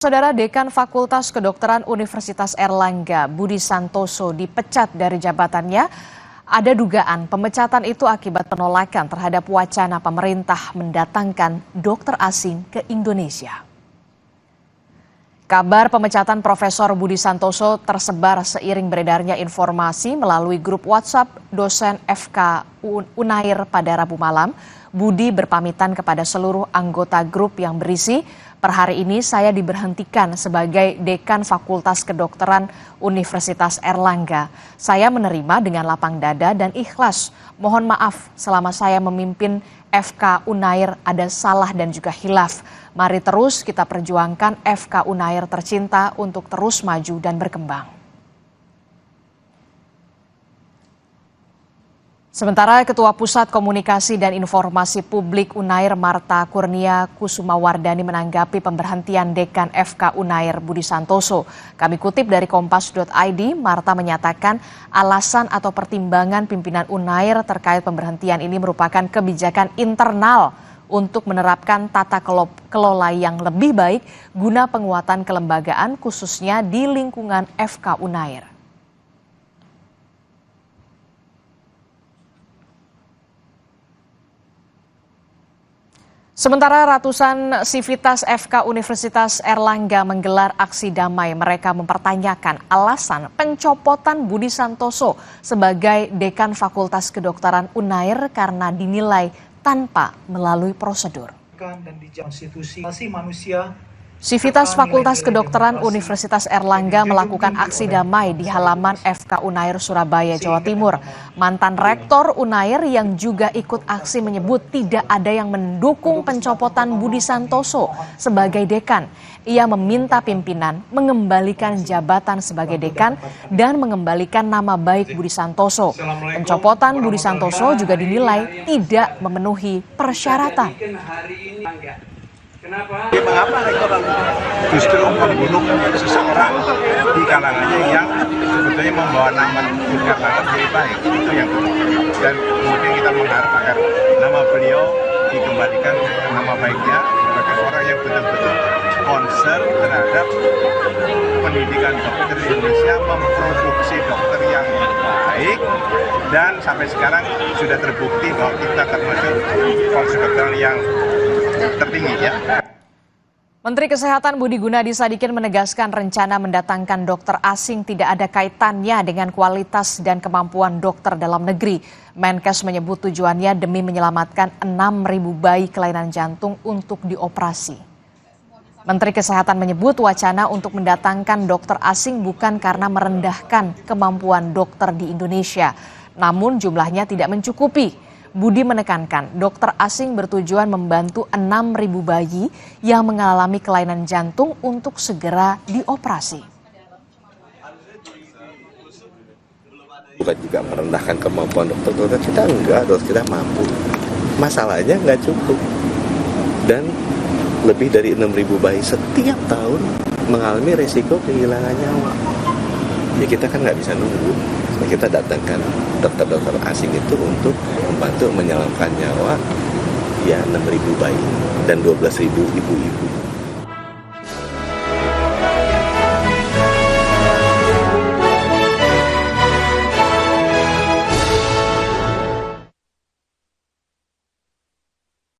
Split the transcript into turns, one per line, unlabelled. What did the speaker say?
Saudara Dekan Fakultas Kedokteran Universitas Airlangga, Budi Santoso dipecat dari jabatannya. Ada dugaan pemecatan itu akibat penolakan terhadap wacana pemerintah mendatangkan dokter asing ke Indonesia. Kabar pemecatan Profesor Budi Santoso tersebar seiring beredarnya informasi melalui grup WhatsApp dosen FK Unair pada Rabu malam. Budi berpamitan kepada seluruh anggota grup yang berisi, "Per hari ini saya diberhentikan sebagai Dekan Fakultas Kedokteran Universitas Airlangga. Saya menerima dengan lapang dada dan ikhlas. Mohon maaf selama saya memimpin FK Unair ada salah dan juga hilaf. Mari terus kita perjuangkan FK Unair tercinta untuk terus maju dan berkembang." Sementara Ketua Pusat Komunikasi dan Informasi Publik Unair Marta Kurnia Kusumawardani menanggapi pemberhentian Dekan FK Unair Budi Santoso. Kami kutip dari kompas.id, Marta menyatakan alasan atau pertimbangan pimpinan Unair terkait pemberhentian ini merupakan kebijakan internal untuk menerapkan tata kelola yang lebih baik guna penguatan kelembagaan khususnya di lingkungan FK Unair. Sementara ratusan sivitas FK Universitas Airlangga menggelar aksi damai, mereka mempertanyakan alasan pencopotan Budi Santoso sebagai Dekan Fakultas Kedokteran Unair karena dinilai tanpa melalui prosedur. Sivitas Fakultas Kedokteran Universitas Airlangga melakukan aksi damai di halaman FK Unair Surabaya, Jawa Timur. Mantan Rektor Unair yang juga ikut aksi menyebut tidak ada yang mendukung pencopotan Budi Santoso sebagai dekan. Ia meminta pimpinan mengembalikan jabatan sebagai dekan dan mengembalikan nama baik Budi Santoso. Pencopotan Budi Santoso juga dinilai tidak memenuhi persyaratan.
Mengapa rektor justru membunuh seseorang di kalangannya yang sebetulnya membawa nama Yogyakarta menjadi baik, itu yang dan kemudian kita mengharap agar nama beliau dikembalikan nama baiknya sebagai orang yang betul-betul concern terhadap pendidikan dokter di Indonesia, memproduksi dokter yang baik, dan sampai sekarang sudah terbukti bahwa kita termasuk fakultas kedokteran yang tertinggi ya.
Menteri Kesehatan Budi Gunadi Sadikin menegaskan rencana mendatangkan dokter asing tidak ada kaitannya dengan kualitas dan kemampuan dokter dalam negeri. Menkes menyebut tujuannya demi menyelamatkan 6.000 bayi kelainan jantung untuk dioperasi. Menteri Kesehatan menyebut wacana untuk mendatangkan dokter asing bukan karena merendahkan kemampuan dokter di Indonesia, namun jumlahnya tidak mencukupi. Budi menekankan dokter asing bertujuan membantu 6.000 bayi yang mengalami kelainan jantung untuk segera dioperasi.
Bukan juga merendahkan kemampuan dokter kita, enggak, dokter kita mampu. Masalahnya enggak cukup. Dan lebih dari 6.000 bayi setiap tahun mengalami resiko kehilangan nyawa. Ya kita kan nggak bisa nunggu. Kita datangkan dokter-dokter asing itu untuk membantu menyelamatkan nyawa ya 6.000 bayi dan 12.000 ibu-ibu.